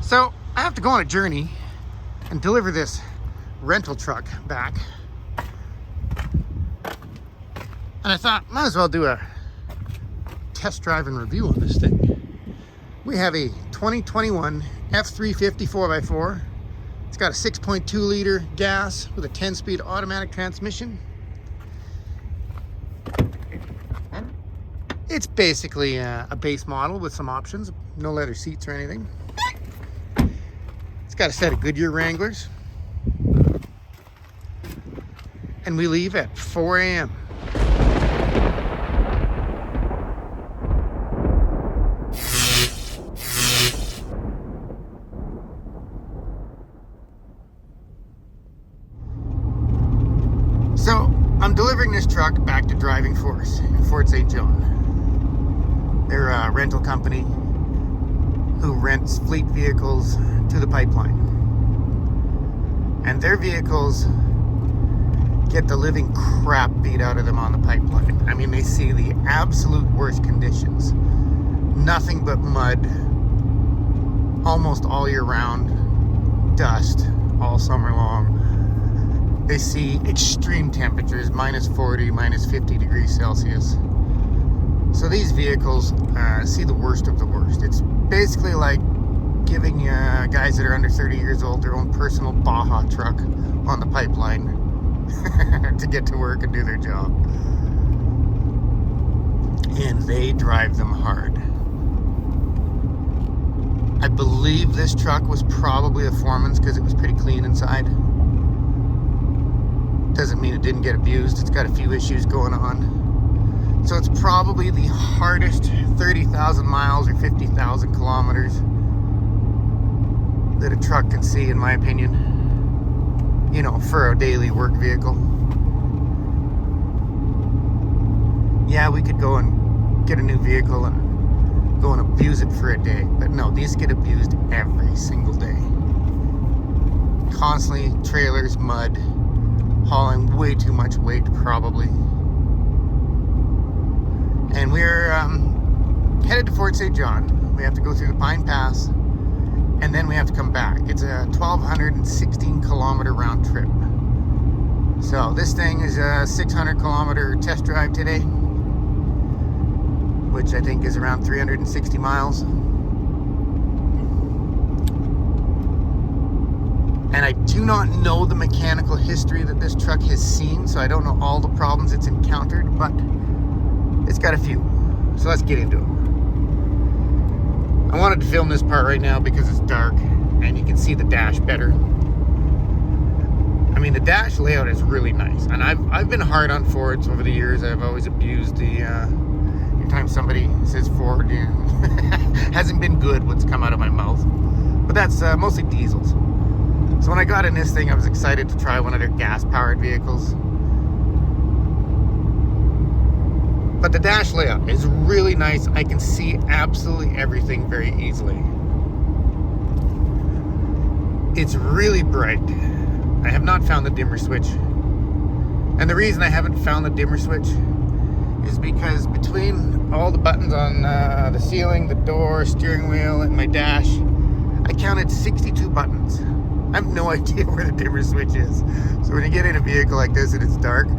So I have to go on a journey and deliver this rental truck back. And I thought, might as well do a test drive and review on this thing. We have a 2021 F-350 4x4. It's got a 6.2 liter gas with a 10-speed automatic transmission. It's basically a base model with some options, no leather seats or anything. It's got a set of Goodyear Wranglers. And we leave at 4 a.m. So I'm delivering this truck back to Driving Force in Fort St. John. They're a rental company who rents fleet vehicles to the pipeline. And their vehicles get the living crap beat out of them on the pipeline. I mean, they see the absolute worst conditions. Nothing but mud almost all year round, dust all summer long. They see extreme temperatures, minus 40, minus 50 degrees Celsius. So these vehicles see the worst of the worst. It's basically like giving guys that are under 30 years old their own personal Baja truck on the pipeline to get to work and do their job. And they drive them hard. I believe this truck was probably a foreman's because it was pretty clean inside. Doesn't mean it didn't get abused. It's got a few issues going on. So it's probably the hardest 30,000 miles or 50,000 kilometers that a truck can see, in my opinion. You know, for a daily work vehicle. Yeah, we could go and get a new vehicle and go and abuse it for a day. But no, these get abused every single day. Constantly trailers, mud, hauling way too much weight probably. And we're headed to Fort St. John. We have to go through the Pine Pass, and then we have to come back. It's a 1,216 kilometer round trip. So this thing is a 600 kilometer test drive today, which I think is around 360 miles. And I do not know the mechanical history that this truck has seen, so I don't know all the problems it's encountered, but it's got a few. So let's get into it. I wanted to film this part right now because it's dark and you can see the dash better. I mean, the dash layout is really nice, and I've been hard on Fords over the years. I've always abused the anytime somebody says Ford, hasn't been good what's come out of my mouth. But that's mostly diesels. So when I got in this thing, I was excited to try one of their gas-powered vehicles. But the dash layout is really nice. I can see absolutely everything very easily. It's really bright. I have not found the dimmer switch. And the reason I haven't found the dimmer switch is because between all the buttons on the ceiling, the door, steering wheel, and my dash, I counted 62 buttons. I have no idea where the dimmer switch is. So when you get in a vehicle like this and it's dark,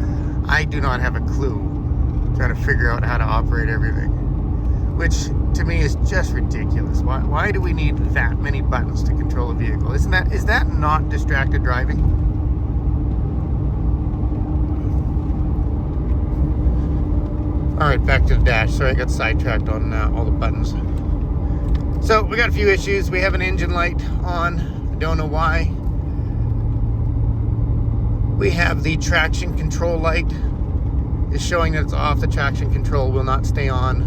I do not have a clue. Trying to figure out how to operate everything, which to me is just ridiculous. Why do we need that many buttons to control a vehicle? Is that not distracted driving? All right, back to the dash. Sorry, I got sidetracked on all the buttons. So we got a few issues. We have an engine light on. I don't know why. We have the traction control light is showing that it's off. The traction control will not stay on.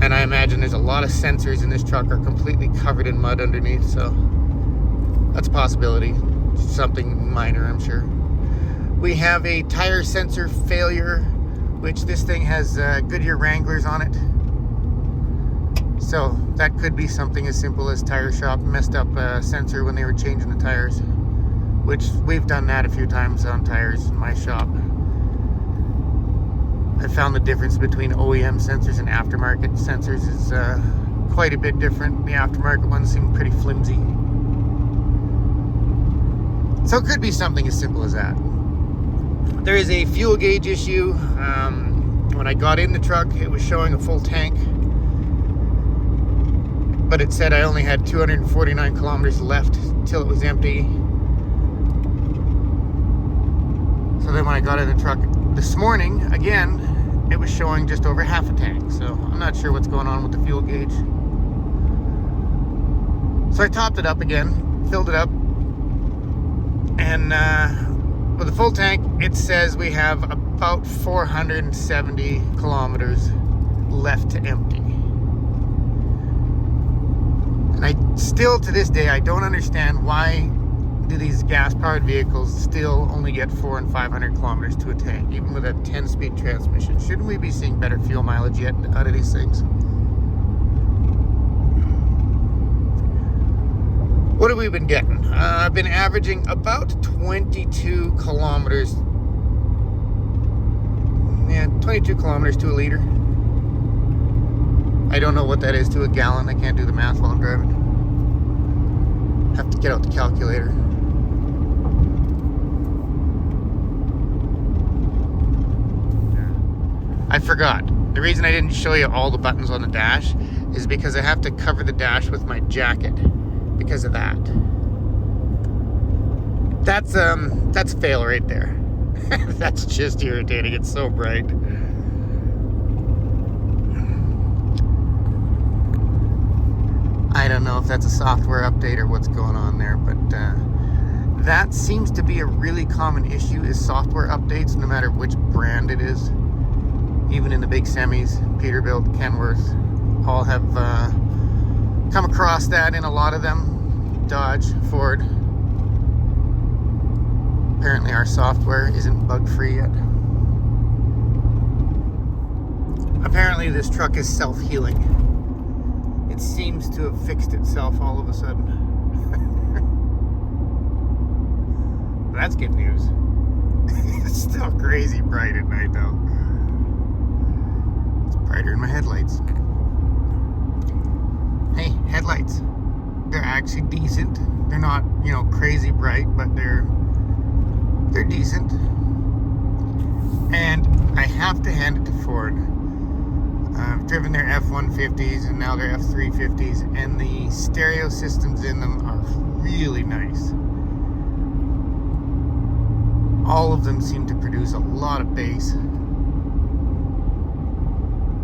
And I imagine there's a lot of sensors in this truck are completely covered in mud underneath, so that's a possibility. Something minor, I'm sure. We have a tire sensor failure, which this thing has Goodyear Wranglers on it. So that could be something as simple as tire shop messed up a sensor when they were changing the tires, which we've done that a few times on tires in my shop. I found the difference between OEM sensors and aftermarket sensors is quite a bit different. The aftermarket ones seem pretty flimsy. So it could be something as simple as that. There is a fuel gauge issue. When I got in the truck, it was showing a full tank, but it said I only had 249 kilometers left till it was empty. So then when I got in the truck this morning, again, it was showing just over half a tank. So I'm not sure what's going on with the fuel gauge. So I topped it up again, filled it up, and with a full tank, it says we have about 470 kilometers left to empty. And I still, to this day, I don't understand why do these gas-powered vehicles still only get 400 and 500 kilometers to a tank, even with a 10-speed transmission. Shouldn't we be seeing better fuel mileage yet out of these things? What have we been getting? I've been averaging about 22 kilometers. Yeah, 22 kilometers to a liter. I don't know what that is to a gallon. I can't do the math while I'm driving. Have to get out the calculator. I forgot. The reason I didn't show you all the buttons on the dash is because I have to cover the dash with my jacket because of that. That's fail right there. That's just irritating. It's so bright. I don't know if that's a software update or what's going on there, but that seems to be a really common issue, is software updates, no matter which brand it is. Even in the big semis, Peterbilt, Kenworth, all have come across that in a lot of them. Dodge, Ford. Apparently our software isn't bug-free yet. Apparently this truck is self-healing. It seems to have fixed itself all of a sudden. That's good news. It's still crazy bright at night though. It's brighter in my headlights. Hey, headlights. They're actually decent. They're not, you know, crazy bright, but they're decent. And I have to hand it to Ford. I've driven their F-150s and now their F-350s, and the stereo systems in them are really nice. All of them seem to produce a lot of bass.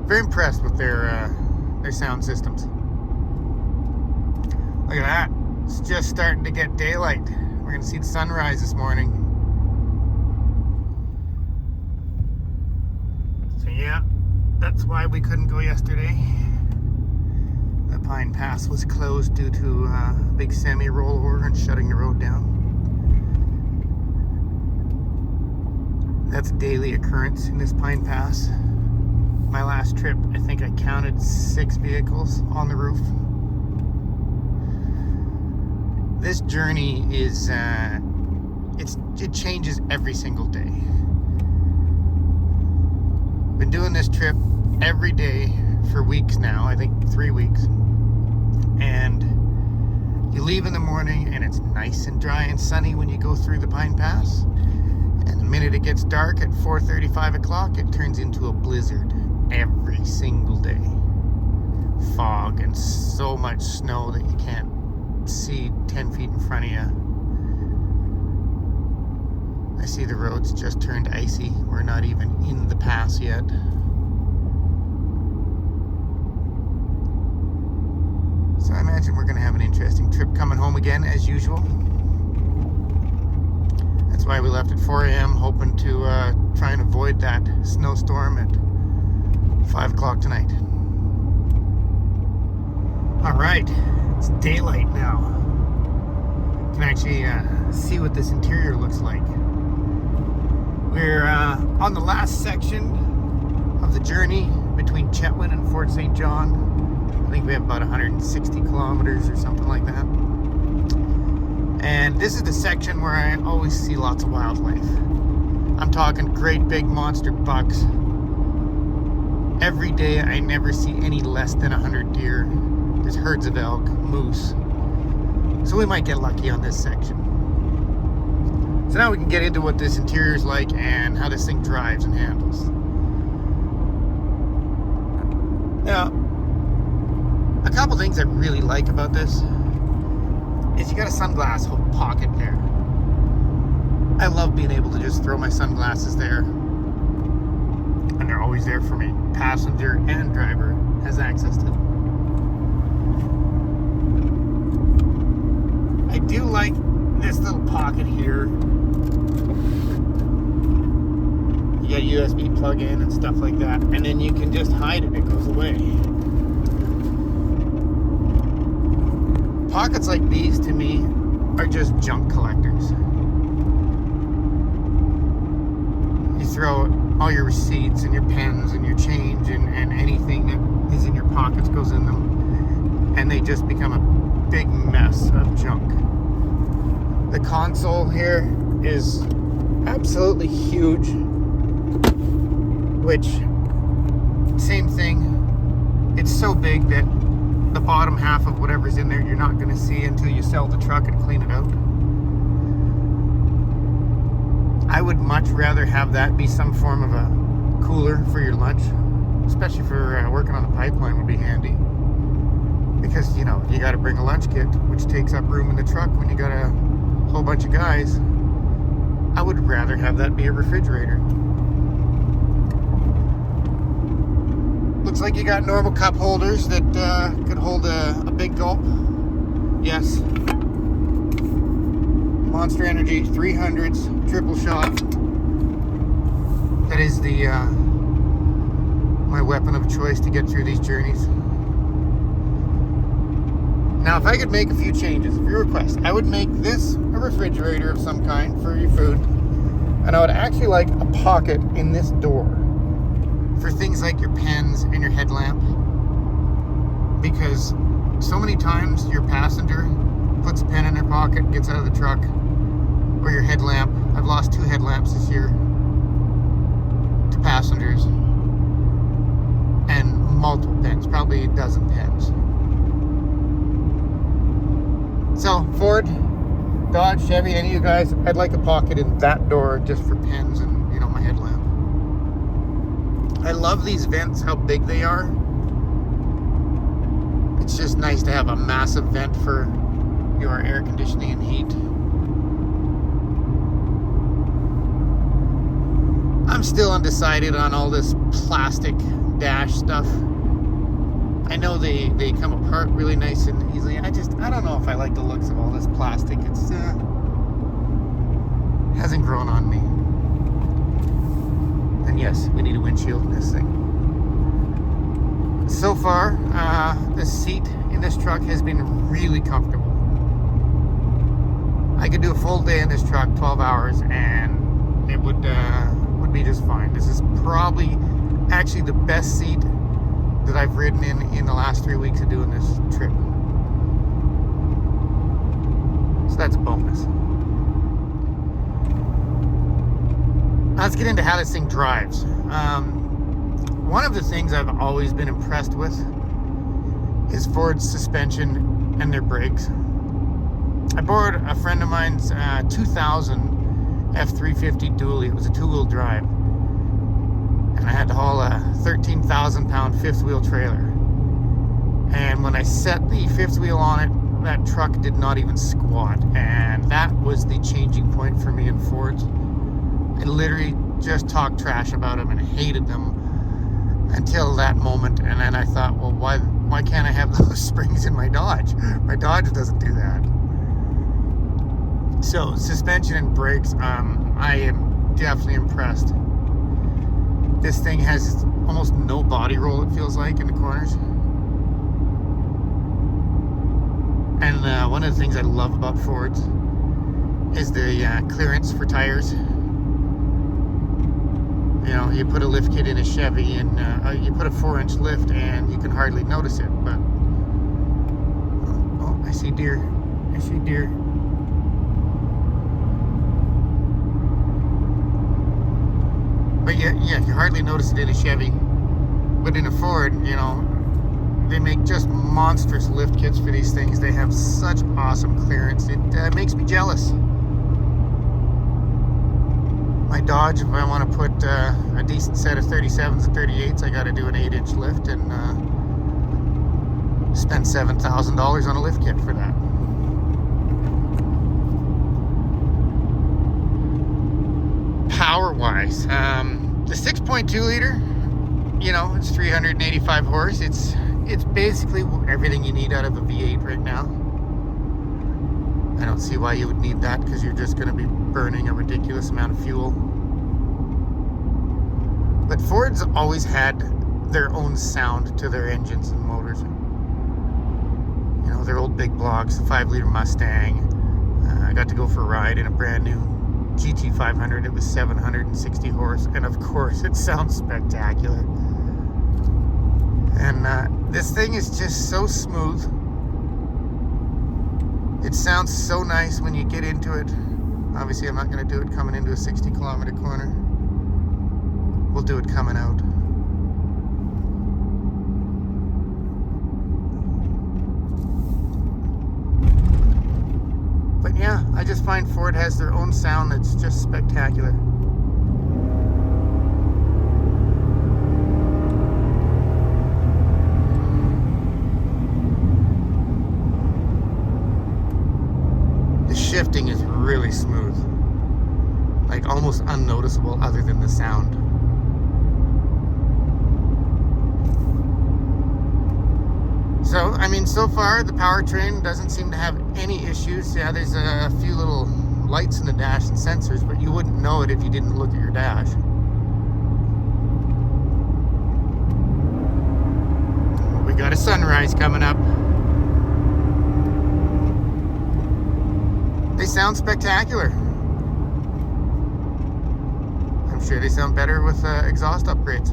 Very impressed with their sound systems. Look at that. It's just starting to get daylight. We're going to see the sunrise this morning. So yeah, that's why we couldn't go yesterday. The Pine Pass was closed due to a big semi rollover and shutting the road down. That's a daily occurrence in this Pine Pass. My last trip, I think I counted 6 vehicles on the roof. This journey is, it changes every single day. Been doing this trip every day for weeks now, I think 3 weeks. And you leave in the morning and it's nice and dry and sunny when you go through the Pine Pass. And the minute it gets dark at 4:30, 5 o'clock, it turns into a blizzard every single day. Fog and so much snow that you can't see 10 feet in front of you. I see the roads just turned icy. We're not even in the pass yet. So I imagine we're going to have an interesting trip coming home again as usual. That's why we left at 4 a.m. hoping to try and avoid that snowstorm at 5 o'clock tonight. Alright, it's daylight now. You can actually see what this interior looks like. We're on the last section of the journey between Chetwynd and Fort St. John. I think we have about 160 kilometers or something like that. And this is the section where I always see lots of wildlife. I'm talking great big monster bucks. Every day I never see any less than 100 deer. herds of elk, moose. So we might get lucky on this section. So now we can get into what this interior is like and how this thing drives and handles. Now, a couple things I really like about this is you got a sunglass pocket there. I love being able to just throw my sunglasses there, and they're always there for me. Passenger and driver has access to them. I do like this little pocket here. You got USB plug-in and stuff like that, and then you can just hide it. It goes away. Pockets like these, to me, are just junk collectors. You throw all your receipts and your pens and your change and anything that is in your pockets goes in them, and they just become a big mess of junk. The console here is absolutely huge, which, same thing, it's so big that the bottom half of whatever's in there you're not going to see until you sell the truck and clean it out. I would much rather have that be some form of a cooler for your lunch, especially for working on the pipeline would be handy. Because, you know, you got to bring a lunch kit, which takes up room in the truck when you got a whole bunch of guys. I would rather have that be a refrigerator. Looks like you got normal cup holders that could hold a big gulp. Yes. Monster Energy 300s triple shot. That is the my weapon of choice to get through these journeys. Now, if I could make a few changes, if you request, I would make this a refrigerator of some kind for your food, and I would actually like a pocket in this door for things like your pens and your headlamp, because so many times your passenger puts a pen in their pocket, gets out of the truck, or your headlamp. I've lost 2 headlamps this year to passengers, and multiple pens, probably a dozen pens. So Ford, Dodge, Chevy, any of you guys, I'd like a pocket in that door just for pens and, you know, my headlamp. I love these vents, how big they are. It's just nice to have a massive vent for your air conditioning and heat. I'm still undecided on all this plastic dash stuff. I know they come apart really nice and easily. I don't know if I like the looks of all this plastic. It's hasn't grown on me. And yes, we need a windshield in this thing. So far, the seat in this truck has been really comfortable. I could do a full day in this truck, 12 hours, and it would be just fine. This is probably actually the best seat that I've ridden in the last 3 weeks of doing this trip. So that's a bonus. Let's get into how this thing drives. One of the things I've always been impressed with is Ford's suspension and their brakes. I borrowed a friend of mine's 2000 F-350 dually. It was a 2-wheel drive. And I had to haul a 13,000 pound 5th wheel trailer. And when I set the 5th wheel on it, that truck did not even squat. And that was the changing point for me in Fords. I literally just talked trash about them and hated them until that moment. And then I thought, well, why can't I have those springs in my Dodge? My Dodge doesn't do that. So suspension and brakes, I am definitely impressed. This thing has almost no body roll, it feels like, in the corners. And one of the things I love about Fords is the clearance for tires. You know, you put a lift kit in a Chevy and you put a 4-inch lift and you can hardly notice it, but oh, I see deer. I see deer. But yeah, you hardly notice it in a Chevy. But in a Ford, you know, They make just monstrous lift kits for these things. They have such awesome clearance. It makes me jealous. My Dodge, if I want to put a decent set of 37s and 38s, I got to do an 8-inch lift and spend $7,000 on a lift kit for that. Power-wise, the 6.2 liter, you know, it's 385 horse. It's basically everything you need out of a V8 right now. I don't see why you would need that, because you're just going to be burning a ridiculous amount of fuel. But Ford's always had their own sound to their engines and motors. You know, their old big blocks, the 5-liter Mustang. I got to go for a ride in a brand new GT500. It was 760 horse, and of course it sounds spectacular. And this thing is just so smooth. It sounds so nice when you get into it. Obviously I'm not going to do it coming into a 60-kilometer corner. We'll do it coming out. But yeah, I just find Ford has their own sound that's just spectacular. The shifting is really smooth. Like almost unnoticeable other than the sound. So, I mean, so far the powertrain doesn't seem to have any issues. Yeah, there's a few little lights in the dash and sensors, but you wouldn't know it if you didn't look at your dash. We got a sunrise coming up. They sound spectacular. I'm sure they sound better with exhaust upgrades.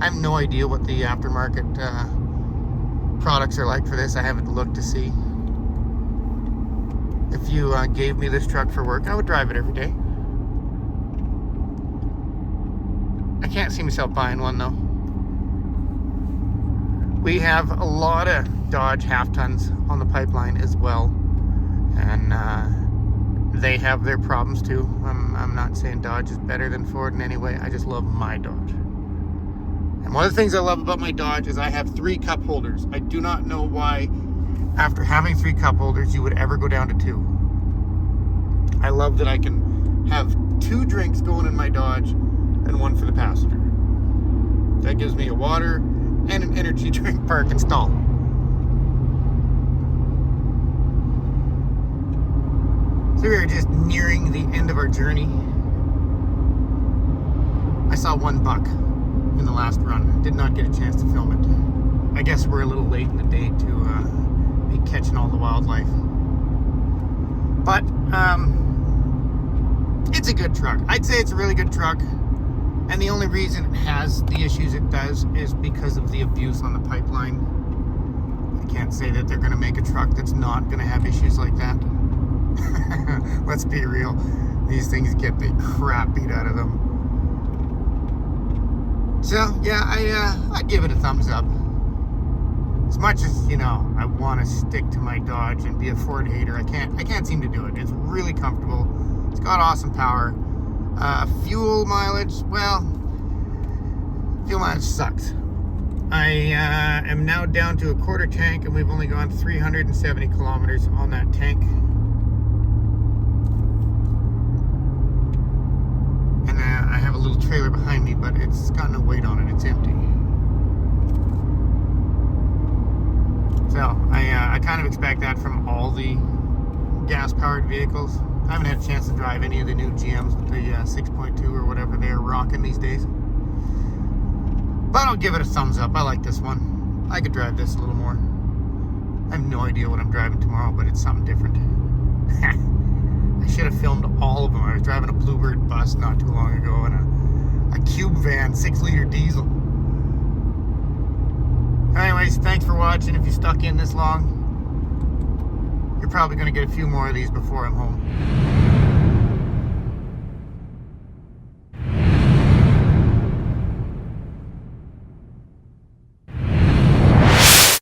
I have no idea what the aftermarket products are like for this. I haven't looked to see. If you gave me this truck for work, I would drive it every day. I can't see myself buying one though. We have a lot of Dodge half-tons on the pipeline as well, and they have their problems too. I'm not saying Dodge is better than Ford in any way. I just love my Dodge. And one of the things I love about my Dodge is I have 3 cup holders. I do not know why, after having 3 cup holders, you would ever go down to 2. I love that I can have 2 drinks going in my Dodge and 1 for the passenger. That gives me a water and an energy drink park and stall. So we are just nearing the end of our journey. I saw 1 buck in the last run. Did not get a chance to film it. I guess we're a little late in the day to be catching all the wildlife. But it's a good truck. I'd say it's a really good truck. And the only reason it has the issues it does is because of the abuse on the pipeline. I can't say that they're going to make a truck that's not going to have issues like that. Let's be real. These things get the crap beat out of them. So yeah, I'd give it a thumbs up. As much as, you know, I want to stick to my Dodge and be a Ford hater, I can't seem to do it. It's really comfortable. It's got awesome power. Fuel mileage, well, fuel mileage sucks. I am now down to a quarter tank, and we've only gone 370 kilometers on that tank. And I have a little trailer behind me, but it's got no weight on it. It's empty. So I kind of expect that from all the gas-powered vehicles. I haven't had a chance to drive any of the new GMs with the 6.2 or whatever they're rocking these days. But I'll give it a thumbs up. I like this one. I could drive this a little more. I have no idea what I'm driving tomorrow, but it's something different. I should have filmed all of them. I was driving a Bluebird bus not too long ago and a Cube van 6-liter diesel. Anyways, thanks for watching. If you stuck in this long, you're probably going to get a few more of these before I'm home.